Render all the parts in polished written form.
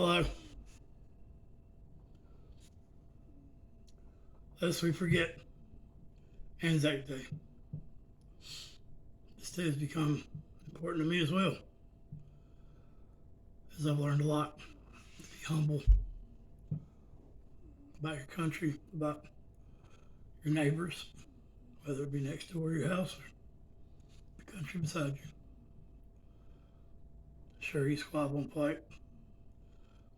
Hello. Lest we forget Anzac Day. This day has become important to me as well, as I've learned a lot to be humble about your country, about your neighbors, whether it be next door your house or the country beside you. Sure, you squab won't fight,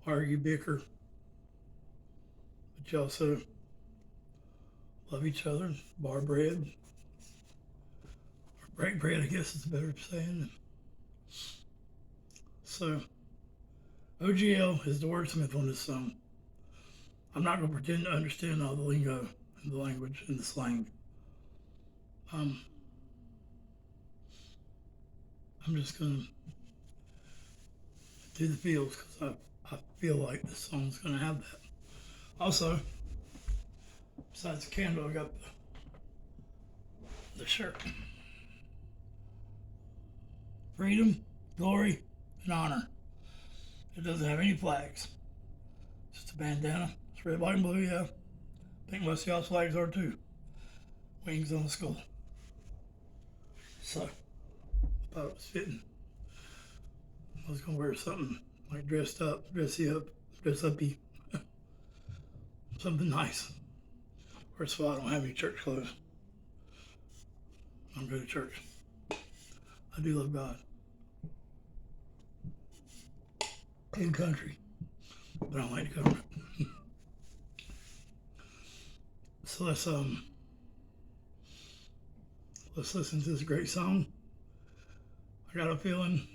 argue, bicker, but you also love each other, bar bread, or break bread, I guess is a better saying. So, OGL is the wordsmith on this song. I'm not going to pretend to understand all the lingo and the language and the slang. I'm just going to do the feels because I feel like this song's going to have that. Also, besides the candle, I got the shirt. Freedom, glory, and honor. It doesn't have any flags. Just a bandana. It's red, white, and blue, yeah. I think most of y'all's flags are too. Wings on the skull. So, I thought it was fitting. I was going to wear something like dressy up, dress uppy. Something nice. First of all, I don't have any church clothes. I don't go to church. I do love God and country, but I don't like the government. So let's listen to this great song. I got a feeling.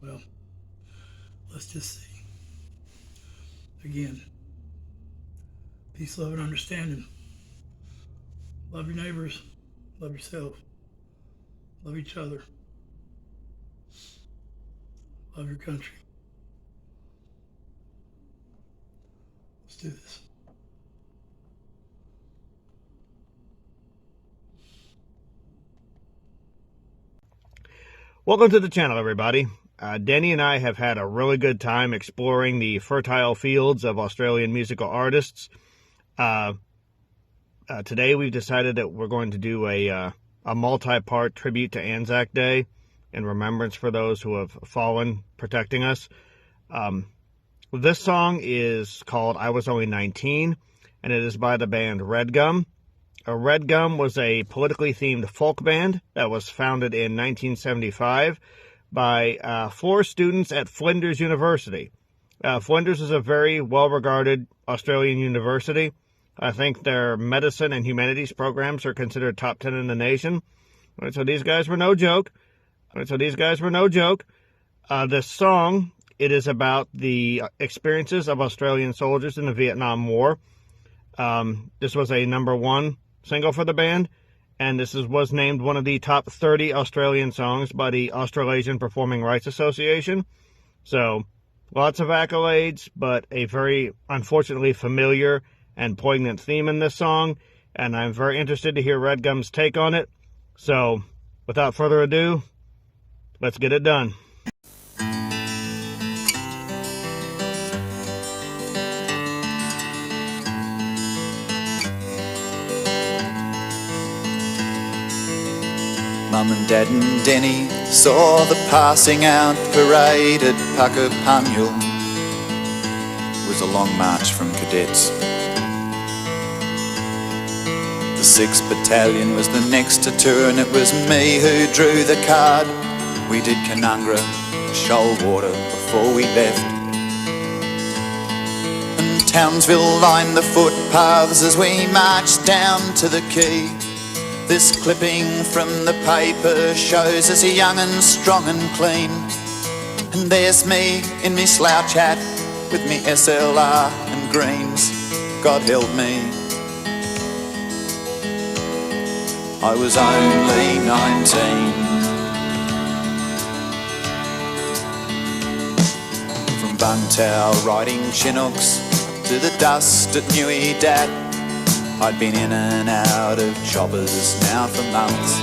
Well, let's just see. Again, peace, love, and understanding. Love your neighbors. Love yourself. Love each other. Love your country. Let's do this. Welcome to the channel, everybody. Denny and I have had a really good time exploring the fertile fields of Australian musical artists. Today we've decided that we're going to do a multi-part tribute to Anzac Day in remembrance for those who have fallen protecting us. This song is called I Was Only 19, and it is by the band Redgum. Redgum was a politically themed folk band that was founded in 1975 by 4 students at Flinders University. Flinders is a very well-regarded Australian university. I think their medicine and humanities programs are considered top 10 in the nation. So these guys were no joke. This song, it is about the experiences of Australian soldiers in the Vietnam War. This was a #1 single for the band, and this was named one of the top 30 Australian songs by the Australasian Performing Rights Association. So, lots of accolades, but a very, unfortunately, familiar and poignant theme in this song, and I'm very interested to hear Redgum's take on it. So, without further ado, let's get it done. Mum and Dad and Denny saw the passing out parade at Puckapunyal. It was a long march from cadets. The 6th Battalion was the next to turn. It was me who drew the card. We did Canungra, Shoalwater before we left. And Townsville lined the footpaths as we marched down to the quay. This clipping from the paper shows us young and strong and clean. And there's me in me slouch hat with me SLR and greens. God help me, I was only 19. From Bungtow riding Chinooks to the dust at Newey Dat, I'd been in and out of choppers now for months.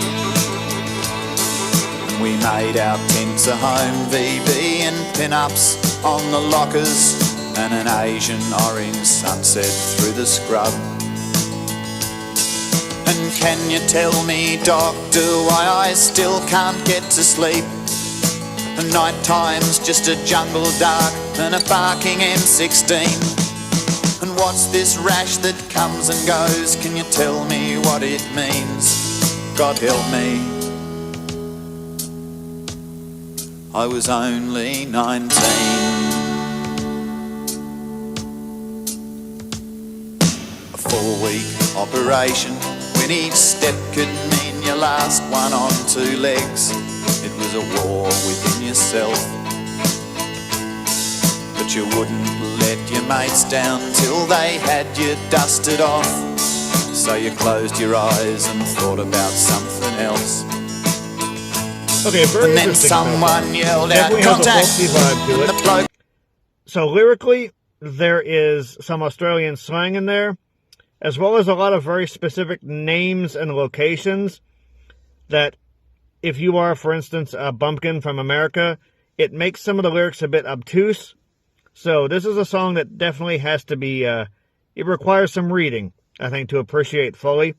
We made our tents a home, VB and pin-ups on the lockers, and an Asian orange sunset through the scrub. And can you tell me, doctor, why I still can't get to sleep? And night time's just a jungle dark and a barking M16. And what's this rash that comes and goes? Can you tell me what it means? God help me, I was only 19. A 4-week operation, when each step could mean your last one on 2 legs. It was a war within yourself, but you wouldn't let your mates down till they had you dusted off. So you closed your eyes and thought about something else. Okay, very And then interesting. someone yelled out, Definitely has a "Contact!" folksy vibe to And it. the bloke So lyrically, there is some Australian slang in there, as well as a lot of very specific names and locations that, if you are, for instance, a bumpkin from America, it makes some of the lyrics a bit obtuse. So this is a song that definitely has to be, it requires some reading, I think, to appreciate fully.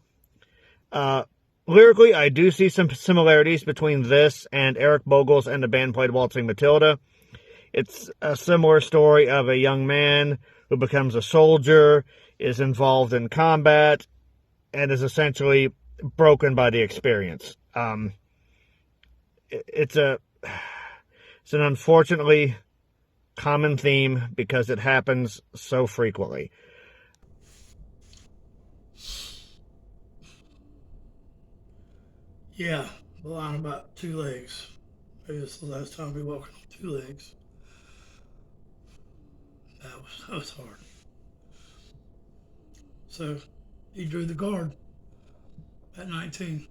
Lyrically, I do see some similarities between this and Eric Bogle's And the Band Played Waltzing Matilda. It's a similar story of a young man who becomes a soldier, is involved in combat, and is essentially broken by the experience. It's an unfortunately common theme because it happens so frequently. Yeah, the line about 2 legs. Maybe it's the last time we walking on 2 legs. That was hard. So he drew the card at 19.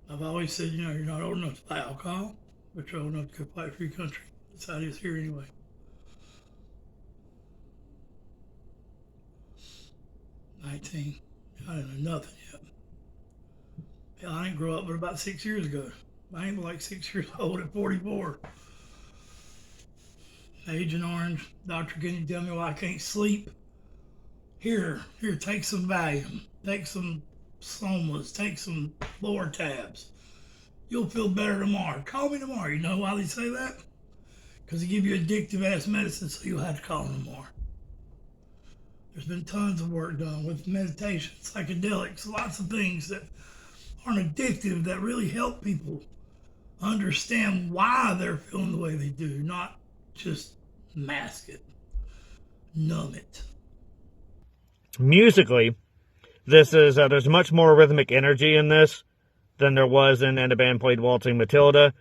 I've always said, you're not old enough to buy alcohol, but you're old enough to go fight for your country. That's how it is here anyway. I didn't know nothing yet. Hell, I didn't grow up but about 6 years ago. I ain't like 6 years old at 44. Agent Orange, doctor, can you tell me why I can't sleep? Here, take some Valium, take some Somas, take some Lortabs. You'll feel better tomorrow. Call me tomorrow. You know why they say that? Because they give you addictive ass medicine, so you'll have to call them tomorrow. There's been tons of work done with meditation, psychedelics, lots of things that aren't addictive that really help people understand why they're feeling the way they do, not just mask it, numb it. Musically, this is there's much more rhythmic energy in this than there was in And the Band Played Waltzing Matilda.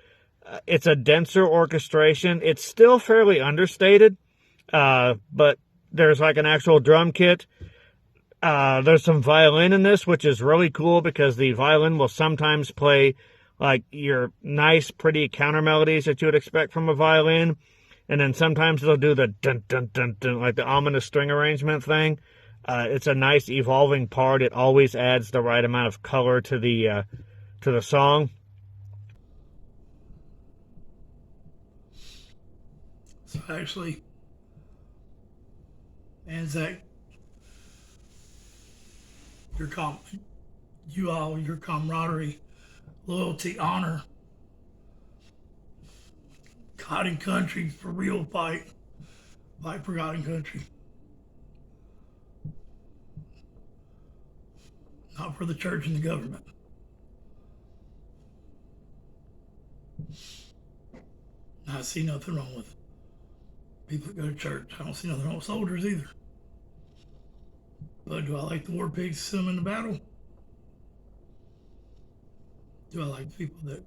It's a denser orchestration. It's still fairly understated, but there's like an actual drum kit. There's some violin in this, which is really cool because the violin will sometimes play like your nice, pretty counter melodies that you would expect from a violin. And then sometimes it'll do the dun dun dun dun, like the ominous string arrangement thing. It's a nice evolving part. It always adds the right amount of color to the song. So actually, Anzac, your camaraderie, loyalty, honor, God and country, for real fight for God and country. Not for the church and the government. I see nothing wrong with people that go to church. I don't see nothing wrong with soldiers either. But do I like the war pigs to send them into battle? Do I like the people that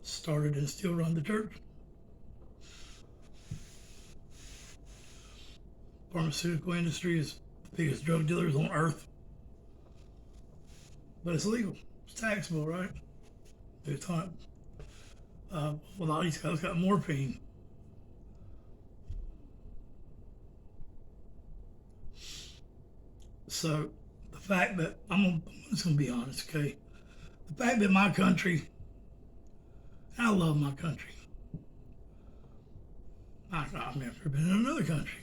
started and still run the church? Pharmaceutical industry is the biggest drug dealers on earth. But it's legal. It's taxable, right? It's not. A lot of these guys got morphine. So the fact that I'm just gonna be honest, okay? The fact that my country, I love my country. I've never been in another country.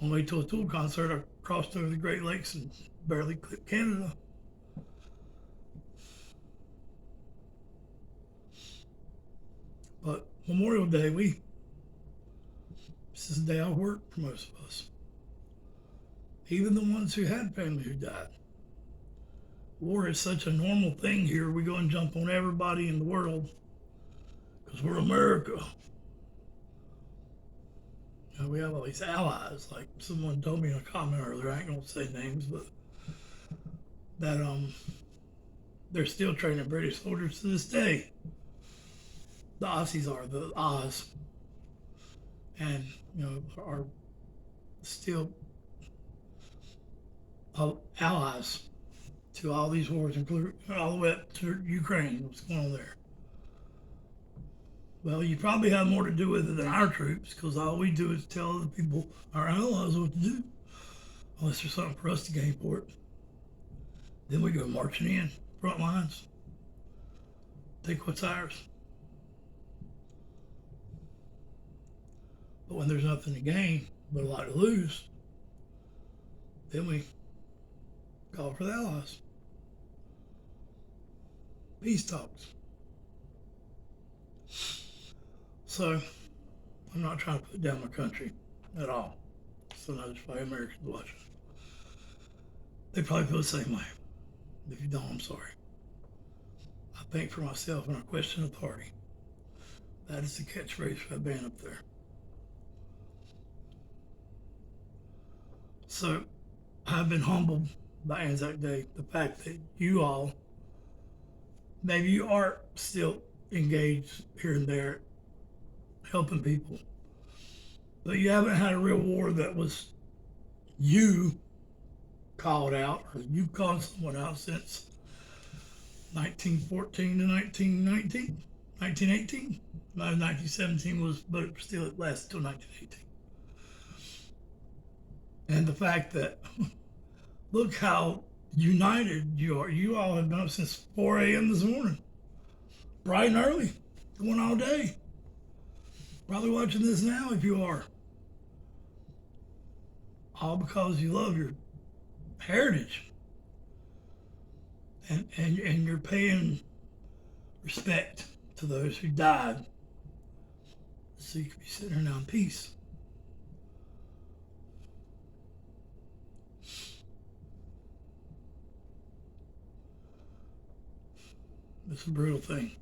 On the way to a Tool concert, I crossed over the Great Lakes and barely clipped Canada. But Memorial Day, this is the day of work for most of us. Even the ones who had family who died. War is such a normal thing here. We go and jump on everybody in the world because we're America. You know, we have all these allies. Like someone told me in a comment earlier, I ain't gonna say names, but that they're still training British soldiers to this day. The Aussies are, the Oz, and are still allies to all these wars, including all the way up to Ukraine. What's going on there? Well, you probably have more to do with it than our troops, because all we do is tell other people, our allies, what to do, unless there's something for us to gain for it. Then we go marching in, front lines, take what's ours. But when there's nothing to gain, but a lot to lose, then we call for the allies. Peace talks. So, I'm not trying to put down my country at all. So now there's probably Americans watching. They probably feel the same way. If you don't, I'm sorry. I think for myself when I question authority. That is the catchphrase for that band up there. So, I've been humbled by Anzac Day. The fact that you all, maybe you are still engaged here and there, helping people, but you haven't had a real war that was you called out, or you called someone out since 1914 to 1919, 1918. 1917 was, but still it lasted till 1918. And the fact that, look how united you are. You all have been up since 4 a.m. this morning, bright and early, going all day. Probably watching this now if you are. All because you love your heritage. And you're paying respect to those who died, so you can be sitting here now in peace. It's a brutal thing.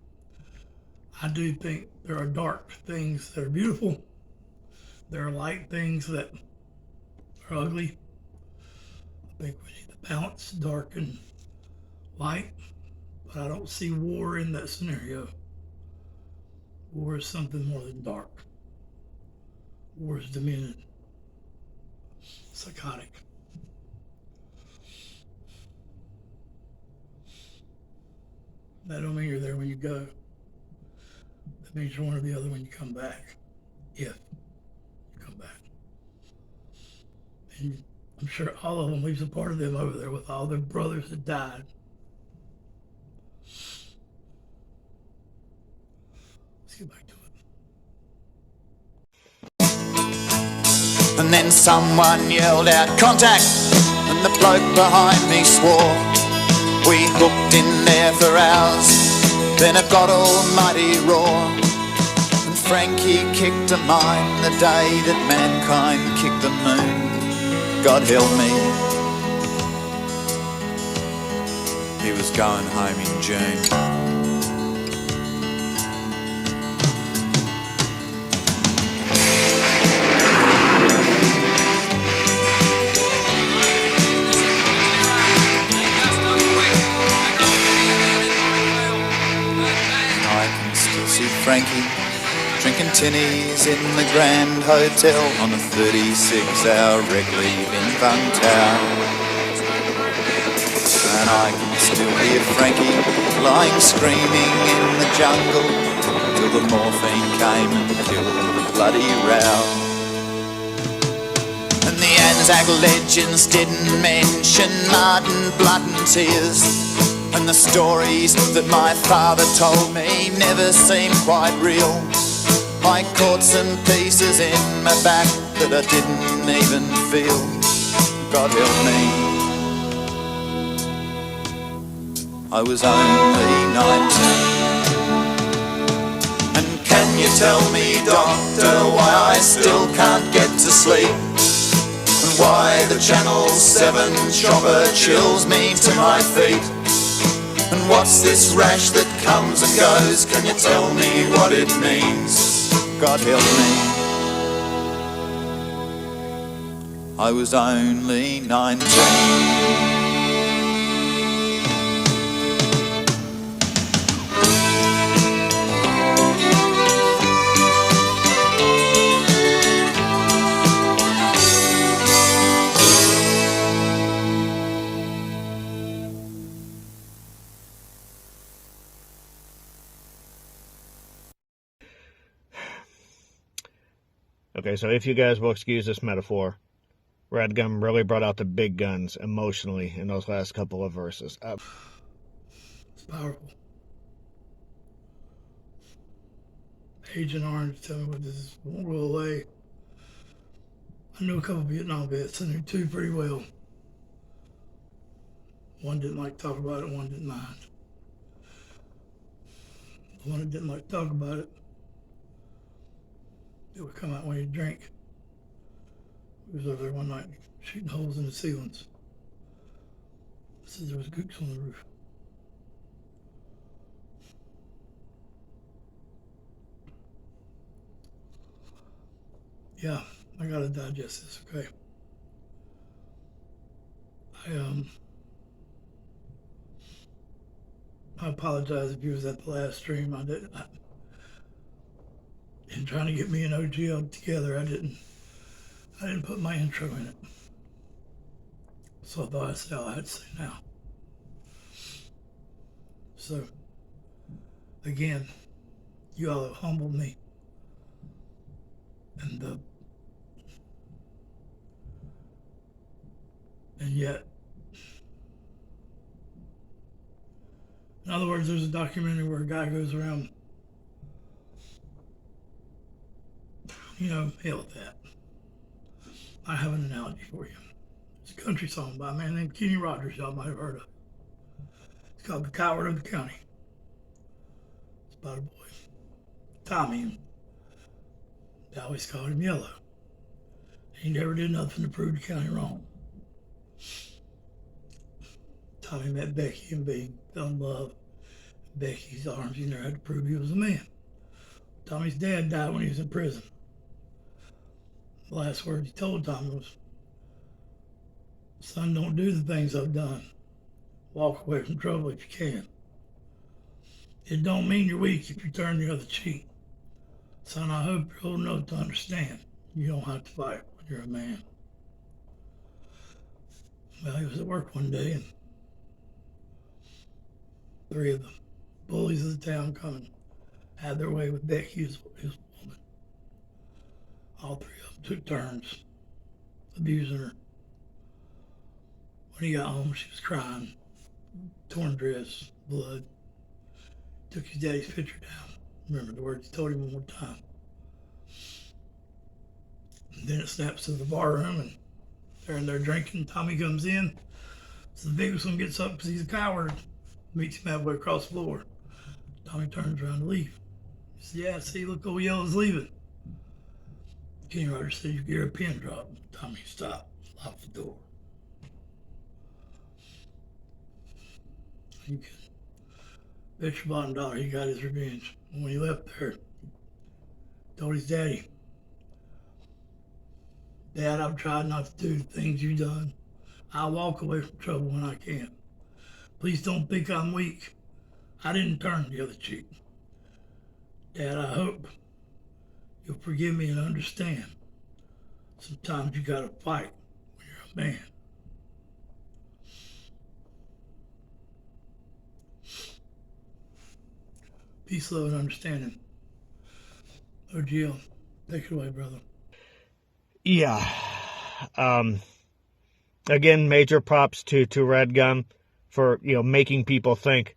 I do think there are dark things that are beautiful. There are light things that are ugly. I think we need to balance dark and light, but I don't see war in that scenario. War is something more than dark. War is demented, psychotic. That don't mean you're there when you go. That means you're one or the other when you come back, if you come back. And I'm sure all of them leaves a part of them over there with all their brothers that died. Let's get back to it. And then someone yelled out, "Contact!" and the bloke behind me swore. We hooked in there for hours, then a God Almighty roar. And Frankie kicked a mine the day that mankind kicked the moon. God help me. He was going home in June. Frankie drinking tinnies in the Grand Hotel on a 36-hour rec leave in Funtown. And I can still hear Frankie lying screaming in the jungle till the morphine came and killed the bloody row. And the Anzac legends didn't mention mud and blood and tears, And the stories that my father told me never seemed quite real. I caught some pieces in my back that I didn't even feel. God help me, I was only 19. And can you tell me, doctor, why I still can't get to sleep? And why the Channel 7 chopper chills me to my feet? And what's this rash that comes and goes? Can you tell me what it means? God help me, I was only 19. Okay, so if you guys will excuse this metaphor, Redgum really brought out the big guns emotionally in those last couple of verses. It's powerful. Agent Orange tell me what this won't go away. I knew a couple Vietnam vets. I knew two pretty well. One didn't like to talk about it, one didn't mind. The one that didn't like to talk about it, it would come out when he'd drink. He was over there one night shooting holes in the ceilings. I said there was gooks on the roof. Yeah, I gotta digest this, okay? I apologize if you was at the last stream. In trying to get me and OGL together, I didn't put my intro in it. So I thought I'd say all I had to say now. So, again, you all have humbled me. And yet, in other words, there's a documentary where a guy goes around, hell with that. I have an analogy for you. It's a country song by a man named Kenny Rogers, y'all might have heard of. It's called The Coward of the County. It's about a boy, Tommy. They always called him Yellow. He never did nothing to prove the county wrong. Tommy met Becky and they fell in love. Becky's arms, he never had to prove he was a man. Tommy's dad died when he was in prison. The last words he told Tommy was, son, don't do the things I've done. Walk away from trouble if you can. It don't mean you're weak if you turn the other cheek. Son, I hope you're old enough to understand you don't have to fight when you're a man. Well, he was at work one day and three of the bullies of the town come and had their way with Becky, his woman. All three of them took turns abusing her. When he got home, she was crying, torn dress, blood. Took his daddy's picture down. Remember the words he told him one more time. And then it snaps to the bar room and they're in there drinking. Tommy comes in. So the biggest one gets up because he's a coward. Meets him halfway across the floor. Tommy turns around to leave. He said, yeah, see, look, old Yellow's leaving. Kenny Rogers said, you could hear a pin drop. Tommy stopped, locked the door. You can bet your bottom dollar he got his revenge. When he left there, he told his daddy, Dad, I've tried not to do the things you've done. I'll walk away from trouble when I can. Please don't think I'm weak. I didn't turn the other cheek. Dad, I hope you'll forgive me and understand. Sometimes you gotta fight when you're a man. Peace, love, and understanding. OGL, take it away, brother. Yeah. Again, major props to Redgum for, making people think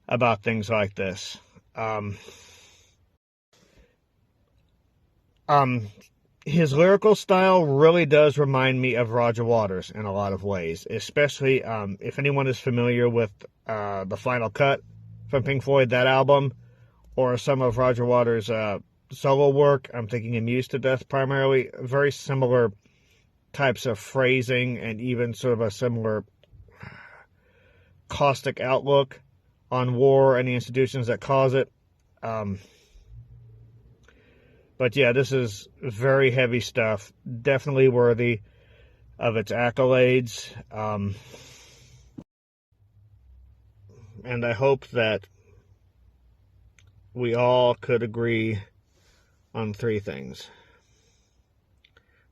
about things like this. His lyrical style really does remind me of Roger Waters in a lot of ways, especially if anyone is familiar with The Final Cut from Pink Floyd, that album, or some of Roger Waters' solo work. I'm thinking Amused to Death primarily. Very similar types of phrasing and even sort of a similar caustic outlook on war and the institutions that cause it. But yeah, this is very heavy stuff. Definitely worthy of its accolades. And I hope that we all could agree on 3 things: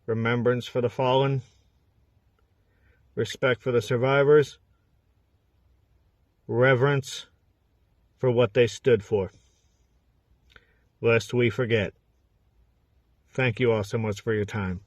remembrance for the fallen, respect for the survivors, reverence for what they stood for, lest we forget. Thank you all so much for your time.